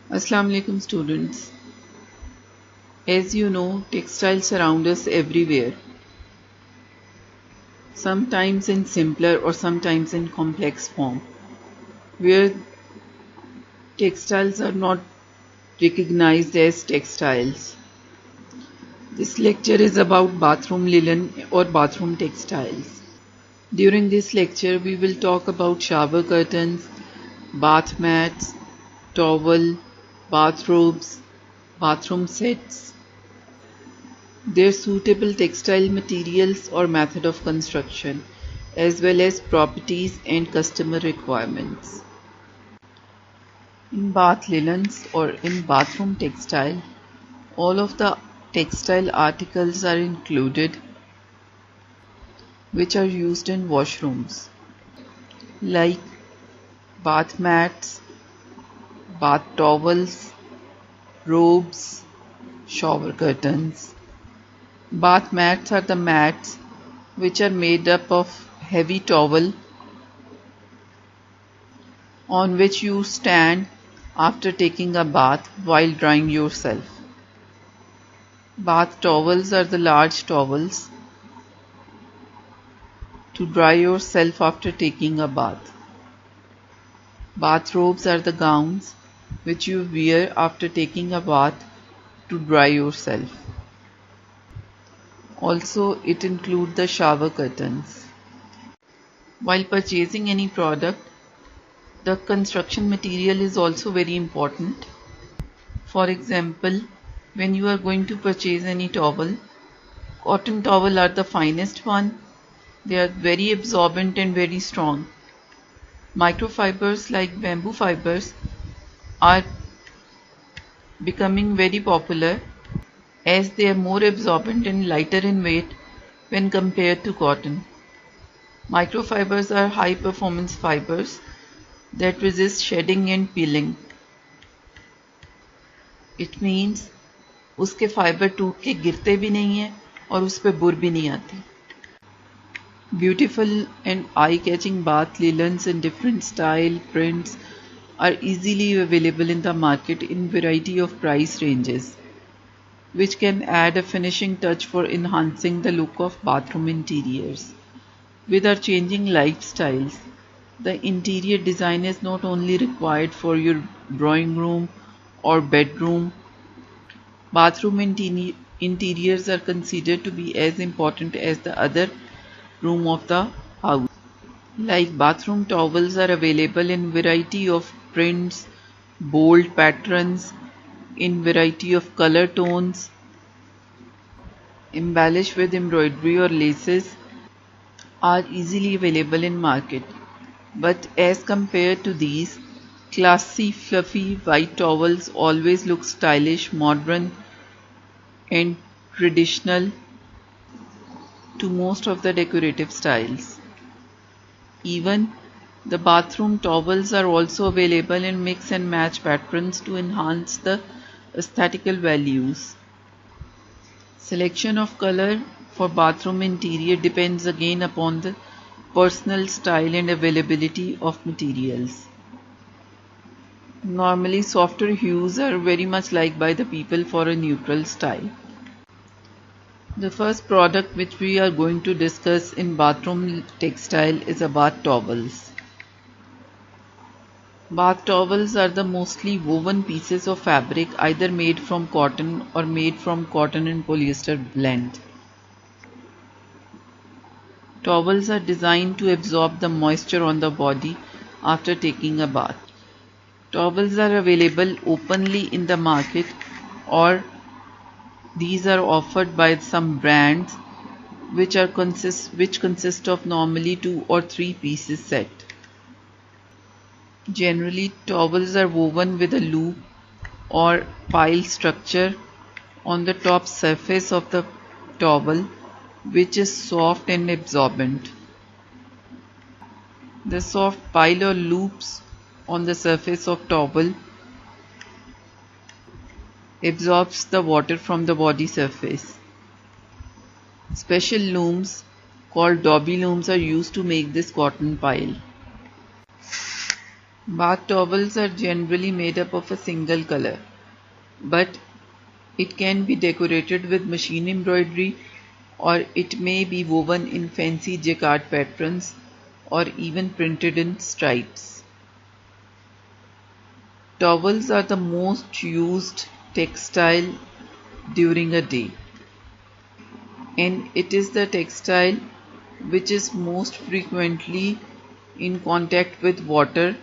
Assalamu alaikum students. As you know, textiles surround us everywhere, sometimes in simpler or sometimes in complex form, where textiles are not recognized as textiles. This lecture is about bathroom linen or bathroom textiles. During this lecture, we will talk about shower curtains, bath mats, towel, bathrobes, bathroom sets, their suitable textile materials or method of construction, as well as properties and customer requirements. In bath linens or in bathroom textile, all of the textile articles are included which are used in washrooms, like bath mats, bath towels, robes, shower curtains. Bath mats are the mats which are made up of heavy towel on which you stand after taking a bath while drying yourself. Bath towels are the large towels to dry yourself after taking a bath. Bathrobes are the gowns which you wear after taking a bath to dry yourself. Also, it includes the shower curtains. While purchasing any product, the construction material is also very important. For example, when you are going to purchase any towel, cotton towel are the finest one. They are very absorbent and very strong. Microfibers like bamboo fibers are becoming very popular as they are more absorbent and lighter in weight when compared to cotton. Microfibers are high performance fibers that resist shedding and peeling. It means उसके fibre टूट के गिरते भी नहीं हैं और उस पर बुर भी नहीं आती. Beautiful and eye-catching bath linens in different style prints are easily available in the market in variety of price ranges, which can add a finishing touch for enhancing the look of bathroom interiors. With our changing lifestyles, the interior design is not only required for your drawing room or bedroom. Bathroom interiors are considered to be as important as the other room of the house. Like bathroom towels are available in variety of prints, bold patterns, in variety of color tones, embellished with embroidery or laces, are easily available in market. But as compared to these, classy fluffy white towels always look stylish, modern and traditional to most of the decorative styles. Even the bathroom towels are also available in mix and match patterns to enhance the aesthetical values. Selection of color for bathroom interior depends again upon the personal style and availability of materials. Normally softer hues are very much liked by the people for a neutral style. The first product which we are going to discuss in bathroom textile is bath towels. Bath towels are the mostly woven pieces of fabric either made from cotton or made from cotton and polyester blend. Towels are designed to absorb the moisture on the body after taking a bath. Towels are available openly in the market or these are offered by some brands which consist of normally 2 or 3 pieces set. Generally, towels are woven with a loop or pile structure on the top surface of the towel, which is soft and absorbent. The soft pile or loops on the surface of towel absorbs the water from the body surface. Special looms called Dobby looms are used to make this cotton pile. Bath towels are generally made up of a single color, but it can be decorated with machine embroidery, or it may be woven in fancy jacquard patterns or even printed in stripes. Towels are the most used textile during a day, and it is the textile which is most frequently in contact with water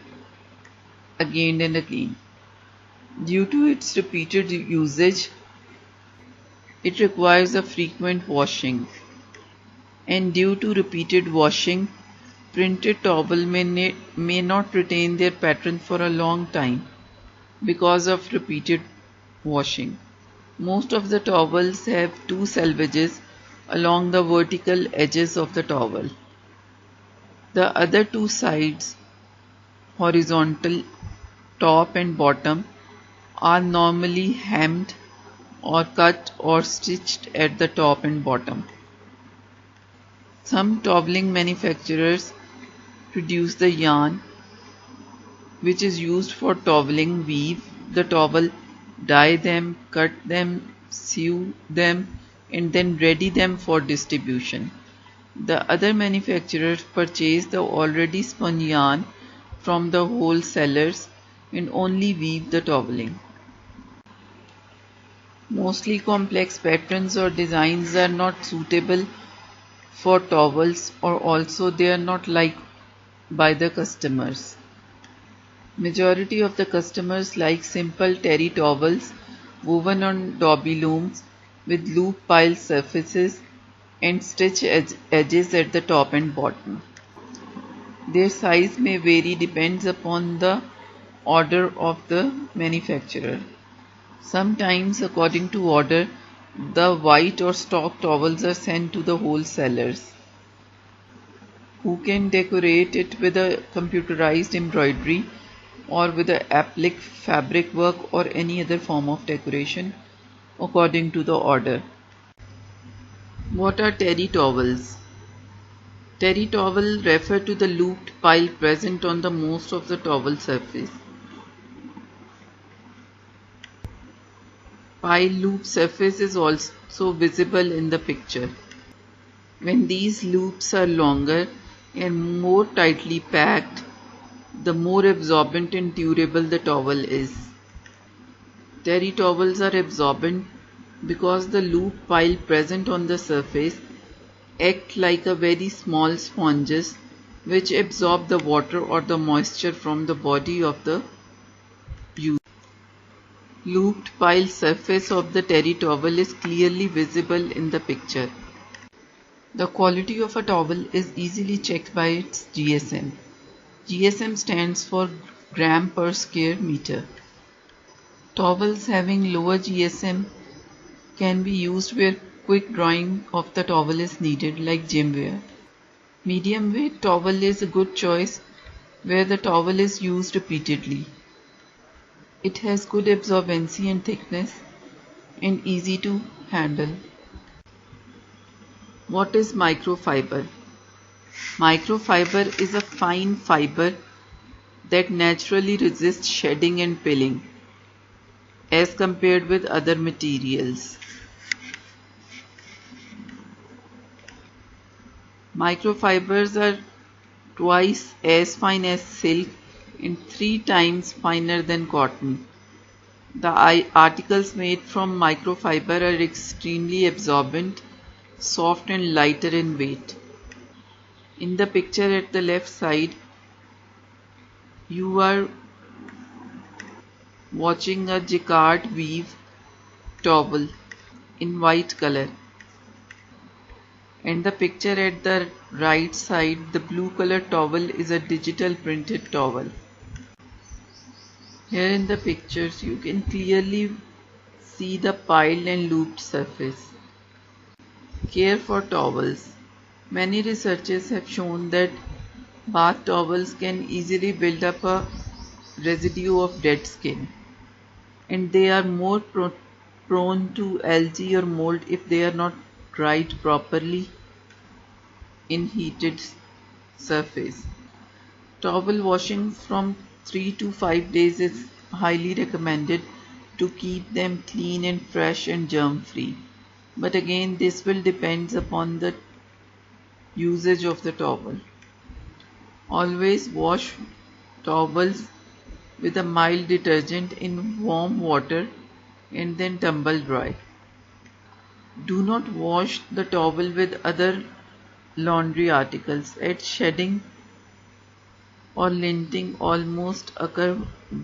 again and again. Due to its repeated usage, it requires a frequent washing, and due to repeated washing, printed towel may not retain their pattern for a long time because of repeated washing. Most of the towels have two selvages along the vertical edges of the towel. The other two sides, horizontal, top and bottom, are normally hemmed or cut or stitched at the top and bottom. Some toweling manufacturers produce the yarn which is used for toweling, weave the towel, dye them, cut them, sew them, and then ready them for distribution. The other manufacturers purchase the already spun yarn from the wholesalers and only weave the toweling. Mostly complex patterns or designs are not suitable for towels, or also they are not liked by the customers. Majority of the customers like simple terry towels woven on dobby looms with loop pile surfaces and stitch edges at the top and bottom. Their size may vary depends upon the order of the manufacturer. Sometimes, according to order, the white or stock towels are sent to the wholesalers, who can decorate it with a computerized embroidery or with a applique fabric work or any other form of decoration according to the order. What are terry towels? Terry towel refer to the looped pile present on the most of the towel surface. Pile loop surface is also visible in the picture. When these loops are longer and more tightly packed, the more absorbent and durable the towel is. Terry towels are absorbent because the loop pile present on the surface act like a very small sponges which absorb the water or the moisture from the body of the user. Looped pile surface of the terry towel is clearly visible in the picture. The quality of a towel is easily checked by its GSM. GSM stands for gram per square meter. Towels having lower GSM can be used where quick drying of the towel is needed, like gym wear. Medium weight towel is a good choice where the towel is used repeatedly. It has good absorbency and thickness and easy to handle. What is microfiber? Microfiber is a fine fiber that naturally resists shedding and pilling as compared with other materials. Microfibers are twice as fine as silk and 3 times finer than cotton. The articles made from microfiber are extremely absorbent, soft and lighter in weight. In the picture at the left side, you are watching a jacquard weave towel in white color, and the picture at the right side, the blue color towel, is a digital printed towel. Here in the pictures you can clearly see the piled and looped surface. Care for towels. Many researchers have shown that bath towels can easily build up a residue of dead skin, and they are more prone to algae or mold if they are not dried properly in heated surface. Towel washing from 3 to 5 days is highly recommended to keep them clean and fresh and germ free. But again, this will depend upon the usage of the towel. Always wash towels with a mild detergent in warm water and then tumble dry. Do not wash the towel with other laundry articles, as shedding or linting almost occur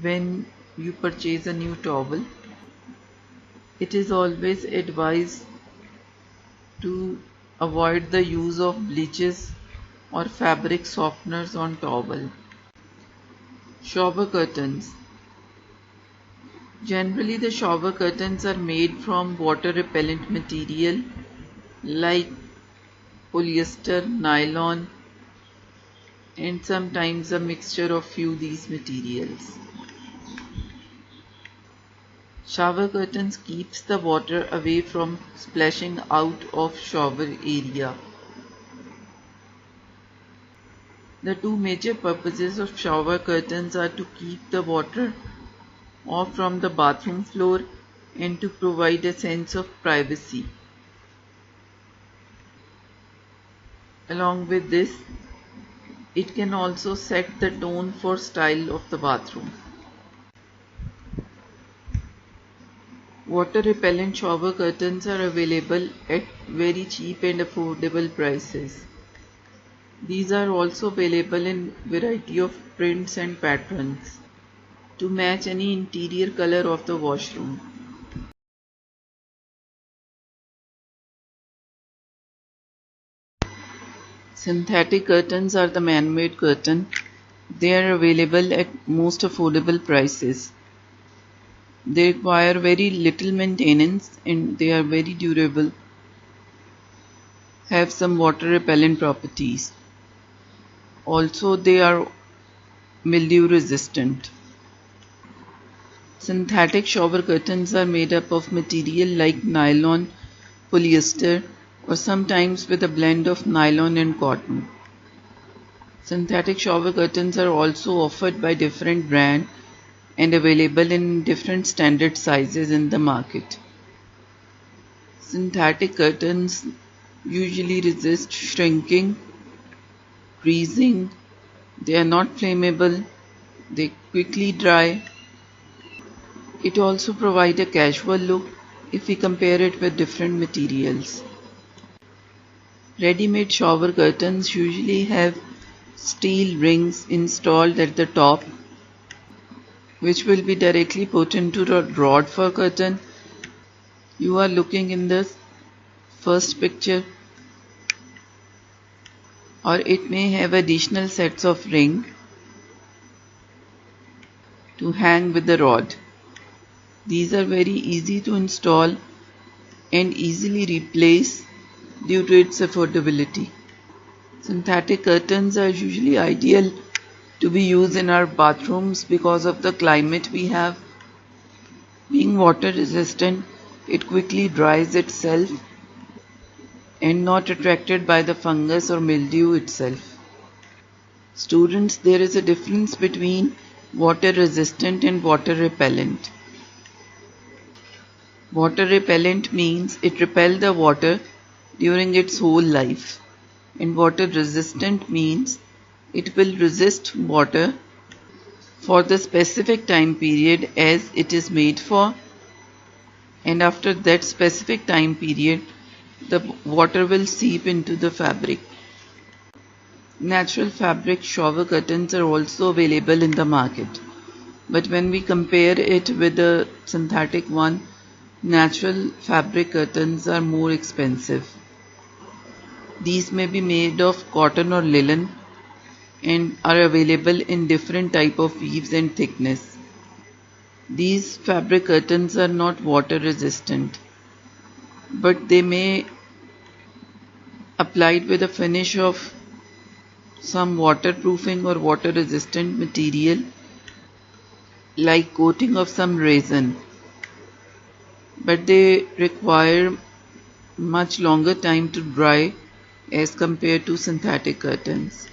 when you purchase a new towel. It is always advised to avoid the use of bleaches or fabric softeners on towel. Shower curtains. Generally, the shower curtains are made from water repellent material like polyester, nylon, and sometimes a mixture of few these materials. Shower curtains keeps the water away from splashing out of shower area. The two major purposes of shower curtains are to keep the water off from the bathroom floor and to provide a sense of privacy. Along with this, it can also set the tone for style of the bathroom. Water repellent shower curtains are available at very cheap and affordable prices. These are also available in variety of prints and patterns to match any interior color of the washroom. Synthetic curtains are the man-made curtain. They are available at most affordable prices. They require very little maintenance and they are very durable, have some water repellent properties. Also, they are mildew resistant. Synthetic shower curtains are made up of material like nylon, polyester, or sometimes with a blend of nylon and cotton. Synthetic shower curtains are also offered by different brands and available in different standard sizes in the market. Synthetic curtains usually resist shrinking, creasing, they are not flammable, they quickly dry. It also provides a casual look if we compare it with different materials. Ready-made shower curtains usually have steel rings installed at the top, which will be directly put into the rod for curtain. You are looking in the first picture, or it may have additional sets of ring to hang with the rod. These are very easy to install and easily replace due to its affordability. Synthetic curtains are usually ideal to be used in our bathrooms because of the climate we have. Being water resistant, it quickly dries itself and not attracted by the fungus or mildew itself. Students, there is a difference between water resistant and water repellent. Water repellent means it repels the water during its whole life, and water resistant means it will resist water for the specific time period as it is made for, and after that specific time period the water will seep into the fabric. Natural fabric shower curtains are also available in the market, but when we compare it with the synthetic one, natural fabric curtains are more expensive. These may be made of cotton or linen and are available in different type of weaves and thickness. These fabric curtains are not water resistant, but they may applied with a finish of some waterproofing or water resistant material like coating of some resin, but they require much longer time to dry as compared to synthetic curtains.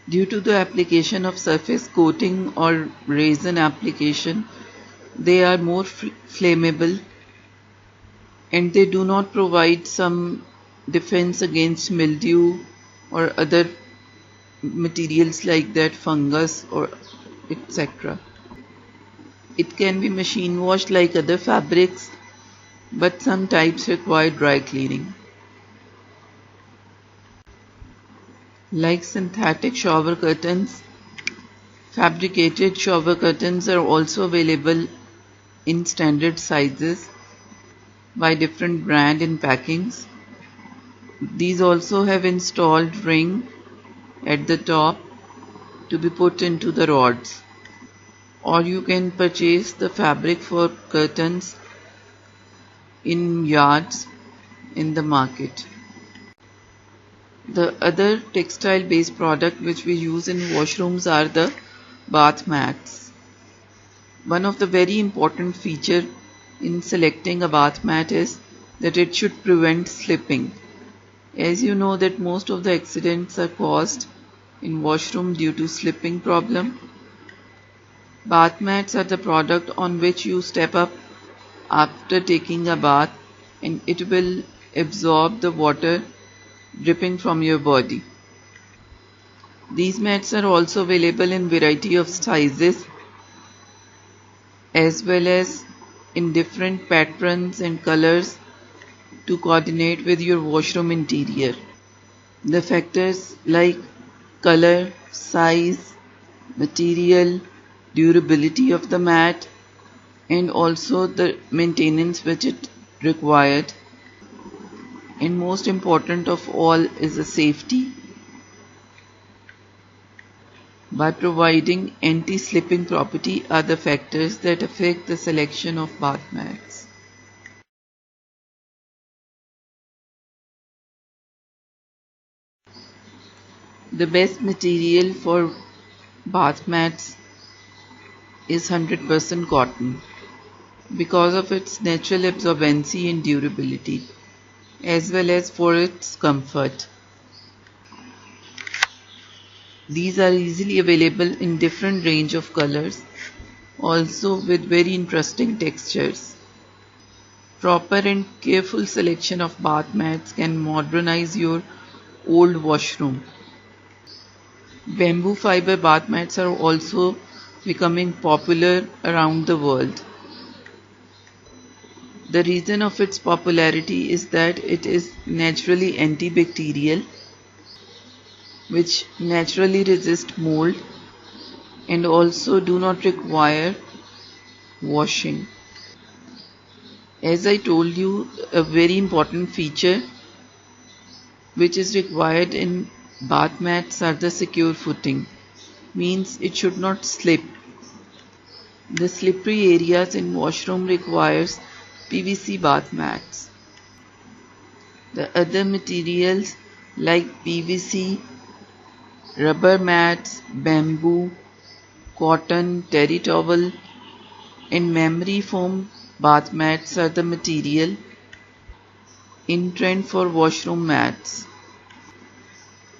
Due to the application of surface coating or resin application, they are more flammable, and they do not provide some defense against mildew or other materials like that, fungus or etc. It can be machine washed like other fabrics, but some types require dry cleaning. Like synthetic shower curtains, fabricated shower curtains are also available in standard sizes by different brand and packings. These also have installed ring at the top to be put into the rods, or you can purchase the fabric for curtains in yards in the market. The other textile based product which we use in washrooms are the bath mats. One of the very important feature in selecting a bath mat is that it should prevent slipping. As you know that most of the accidents are caused in washroom due to slipping problem. Bath mats are the product on which you step up after taking a bath, and it will absorb the water dripping from your body. These mats are also available in variety of sizes as well as in different patterns and colors to coordinate with your washroom interior. The factors like color, size, material, durability of the mat, and also the maintenance which it required. And most important of all is the safety. By providing anti-slipping property are the factors that affect the selection of bath mats. The best material for bath mats is 100% cotton because of its natural absorbency and durability, as well as for its comfort. These are easily available in different range of colors, also with very interesting textures. Proper and careful selection of bath mats can modernize your old washroom. Bamboo fiber bath mats are also becoming popular around the world. The reason of its popularity is that it is naturally antibacterial, which naturally resist mold and also do not require washing. As I told you, a very important feature which is required in bath mats are the secure footing, means it should not slip. The slippery areas in washroom requires PVC bath mats. The other materials like PVC, rubber mats, bamboo, cotton, terry towel, and memory foam bath mats are the material in trend for washroom mats.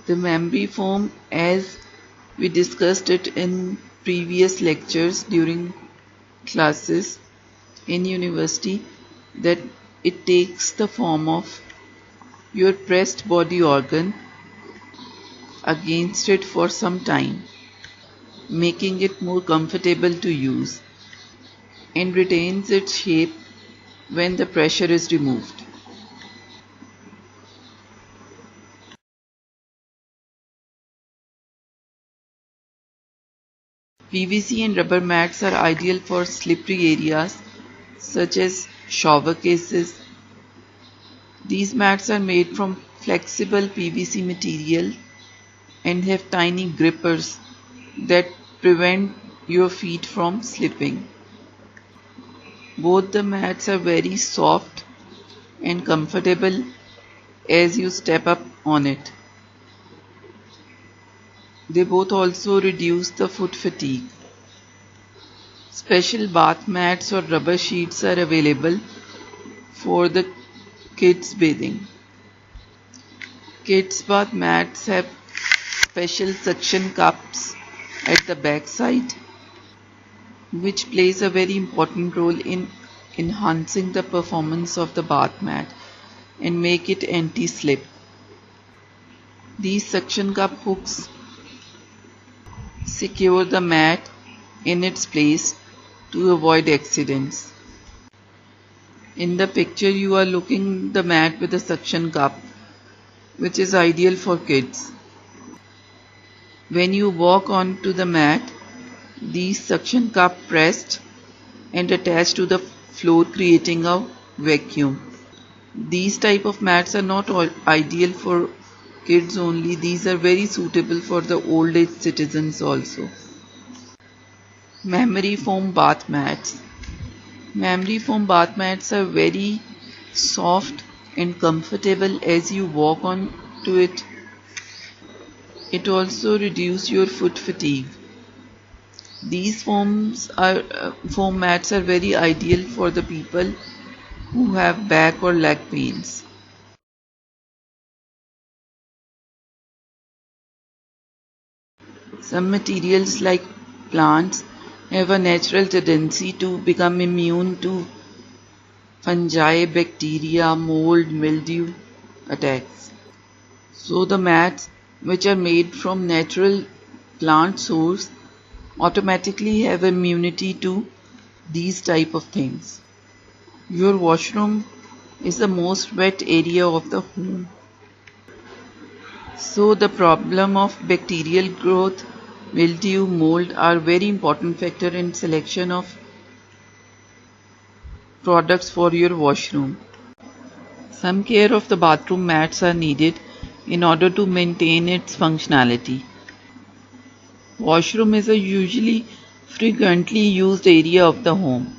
The memory foam, as we discussed it in previous lectures during classes in university, that it takes the form of your pressed body organ against it for some time, making it more comfortable to use, and retains its shape when the pressure is removed. PVC and rubber mats are ideal for slippery areas such as shower cases. These mats are made from flexible PVC material and have tiny grippers that prevent your feet from slipping. Both the mats are very soft and comfortable as you step up on it. They both also reduce the foot fatigue. Special bath mats or rubber sheets are available for the kids bathing. Kids bath mats have special suction cups at the back side, which plays a very important role in enhancing the performance of the bath mat and make it anti-slip. These suction cup hooks secure the mat in its place to avoid accidents. In the picture you are looking the mat with a suction cup, which is ideal for kids. When you walk onto the mat, these suction cup pressed and attached to the floor, creating a vacuum. These type of mats are not ideal for kids only. These are very suitable for the old age citizens also. Memory foam bath mats. Memory foam bath mats are very soft and comfortable as you walk on to it. It also reduces your foot fatigue. These foam mats are very ideal for the people who have back or leg pains. Some materials like plants have a natural tendency to become immune to fungi, bacteria, mold, mildew attacks. So the mats which are made from natural plant source automatically have immunity to these type of things. Your washroom is the most wet area of the home. So the problem of bacterial growth, mildew, mold are very important factor in selection of products for your washroom. Some care of the bathroom mats are needed in order to maintain its functionality. Washroom is a usually frequently used area of the home,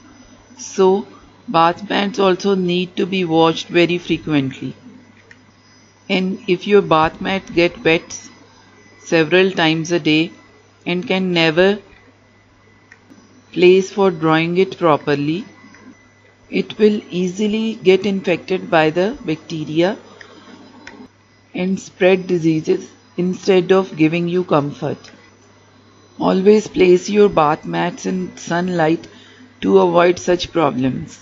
so bath mats also need to be washed very frequently. And if your bath mat get wet several times a day and can never place for drying it properly, it will easily get infected by the bacteria and spread diseases instead of giving you comfort. Always place your bath mats in sunlight to avoid such problems.